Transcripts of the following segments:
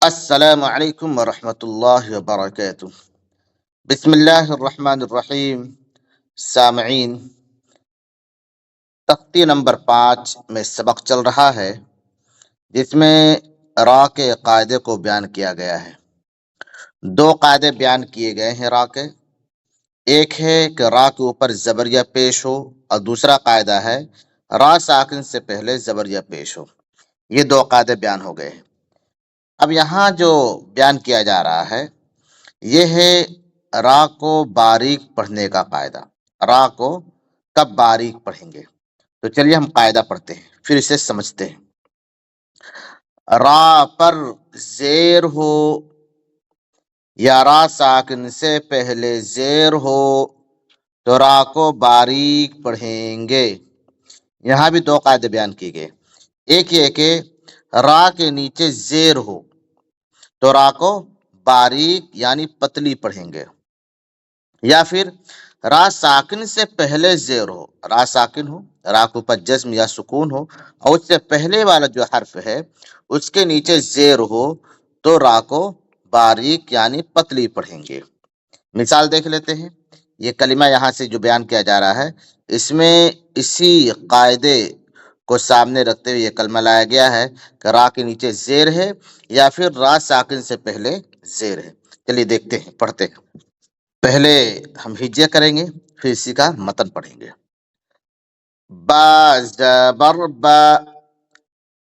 السلام علیکم ورحمۃ اللہ وبرکاتہ۔ بسم اللہ الرحمن الرحیم۔ سامعین، تختی نمبر 5 میں سبق چل رہا ہے جس میں را کے قاعدے کو بیان کیا گیا ہے۔ دو قاعدے بیان کیے گئے ہیں را کے۔ ایک ہے کہ را کے اوپر زبریہ پیش ہو، اور دوسرا قاعدہ ہے را ساکن سے پہلے زبریہ پیش ہو۔ یہ دو قاعدے بیان ہو گئے ہیں۔ اب یہاں جو بیان کیا جا رہا ہے یہ ہے را کو باریک پڑھنے کا قاعدہ۔ را کو کب باریک پڑھیں گے؟ تو چلیے ہم قاعدہ پڑھتے ہیں، پھر اسے سمجھتے ہیں۔ را پر زیر ہو یا را ساکن سے پہلے زیر ہو تو را کو باریک پڑھیں گے۔ یہاں بھی دو قاعدے بیان کیے گئے۔ ایک یہ کہ را کے نیچے زیر ہو تو را کو باریک یعنی پتلی پڑھیں گے، یا پھر را ساکن سے پہلے زیر ہو، را ساکن ہو، را کے اوپر جزم یا سکون ہو اور اس سے پہلے والا جو حرف ہے اس کے نیچے زیر ہو تو را کو باریک یعنی پتلی پڑھیں گے۔ مثال دیکھ لیتے ہیں۔ یہ کلمہ یہاں سے جو بیان کیا جا رہا ہے اس میں اسی قاعدے کو سامنے رکھتے ہوئے یہ کلمہ لایا گیا ہے کہ را کے نیچے زیر ہے یا پھر را ساکن سے پہلے زیر ہے۔ چلیے دیکھتے ہیں، پڑھتے ہیں۔ پہلے ہم ہجے کریں گے، پھر اسی کا متن پڑھیں گے۔ با زبر با،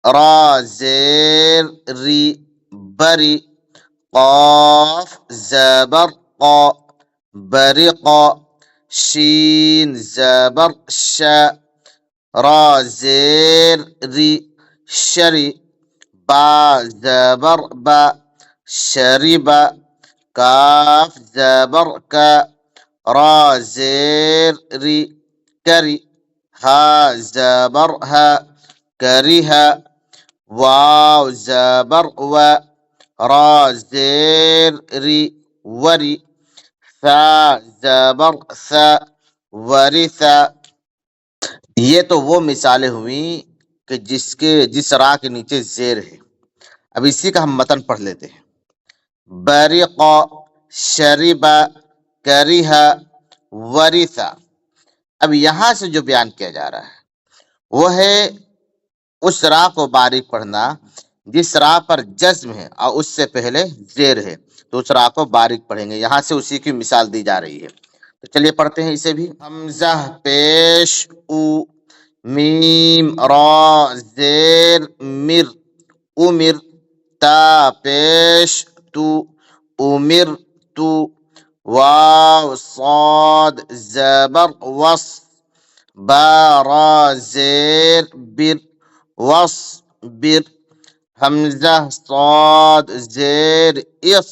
را زیر ری بری، قاف زبر قا برق، شین زبر شا، را زیر ری شری، با زبر با شرب، کاف زبر کا، را زیر ری کری، ہا زبر ہا کریہ، واو زبر و، را زیر ری وری، ثا زبر ثا ورث۔ یہ تو وہ مثالیں ہوئیں کہ جس را کے نیچے زیر ہے۔ اب اسی کا ہم متن پڑھ لیتے ہیں۔ برق، شرب، کریہ، ورث۔ اب یہاں سے جو بیان کیا جا رہا ہے وہ ہے اس را کو باریک پڑھنا جس را پر جزم ہے اور اس سے پہلے زیر ہے، تو اس را کو باریک پڑھیں گے۔ یہاں سے اسی کی مثال دی جا رہی ہے، تو چلیے پڑھتے ہیں اسے بھی۔ حمزہ پیش او، میم را زیر مر امر، تا پیش تو امر تو، واو صاد زبر وص، با را زیر بر وص بر، حمزہ صاد زیر اس،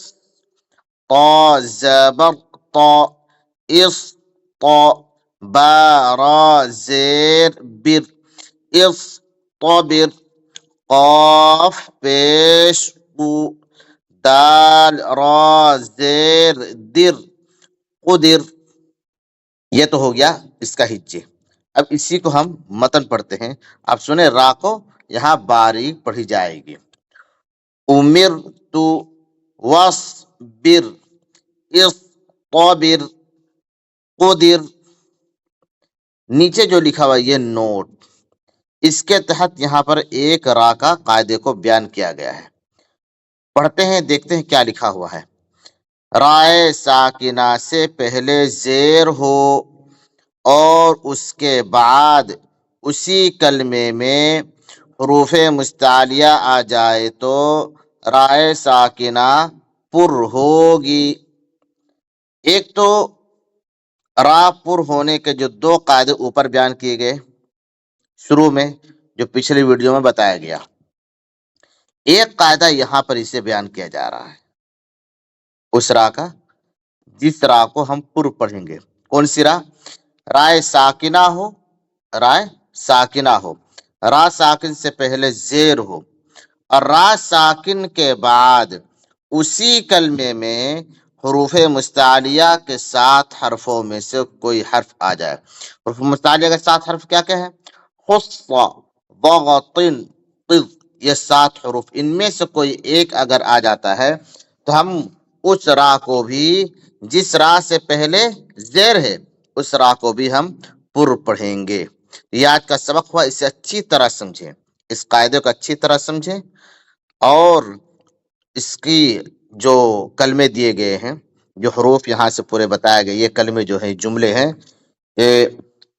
طا زبر طا اس طا، با را زیر بر اس طبر، قاف پیش قو، دال را زیر در قدر۔ یہ تو ہو گیا اس کا ہجے۔ اب اسی کو ہم متن پڑھتے ہیں۔ آپ سنیں، را کو یہاں باریک پڑھی جائے گی۔ امر تو وصبر اصطبر قدر۔ نیچے جو لکھا ہوا یہ نوٹ، اس کے تحت یہاں پر ایک را کا قاعدے کو بیان کیا گیا ہے۔ پڑھتے ہیں، دیکھتے ہیں کیا لکھا ہوا ہے۔ رائے ساکنہ سے پہلے زیر ہو اور اس کے بعد اسی کلمے میں حروف مستعلیہ آ جائے تو رائے ساکنہ پر ہوگی۔ ایک تو را پر ہونے کے جو دو قاعدے اوپر بیان کیے گئے شروع میں، جو پچھلی ویڈیو میں بتایا گیا، ایک قاعدہ یہاں پر اسے بیان کیا جا رہا ہے اس را کا جس را کو ہم پر پڑھیں گے۔ کون سی را؟ رائے ساکنہ ہو، رائے ساکنہ ہو، را ساکن سے پہلے زیر ہو اور را ساکن کے بعد اسی کلمے میں حروف مستعلیہ کے 7 حرفوں میں سے کوئی حرف آ جائے۔ حروف مستعلیہ کے 7 حرف کیا کیا ہے؟ خص، ضغط، طذ، یہ 7 حروف، ان میں سے کوئی ایک اگر آ جاتا ہے تو ہم اس را کو بھی، جس را سے پہلے زیر ہے، اس را کو بھی ہم پر پڑھیں گے۔ یہ آج کا سبق ہوا، اسے اچھی طرح سمجھیں، اس قاعدے کو اچھی طرح سمجھیں، اور اس کی جو کلمے دیے گئے ہیں، جو حروف یہاں سے پورے بتائے گئے، یہ کلمے جو ہیں، جملے ہیں، یہ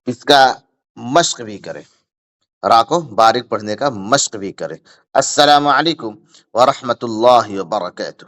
اس کا مشق بھی کریں، را کو باریک پڑھنے کا مشق بھی کریں۔ السلام علیکم ورحمۃ اللہ وبرکاتہ۔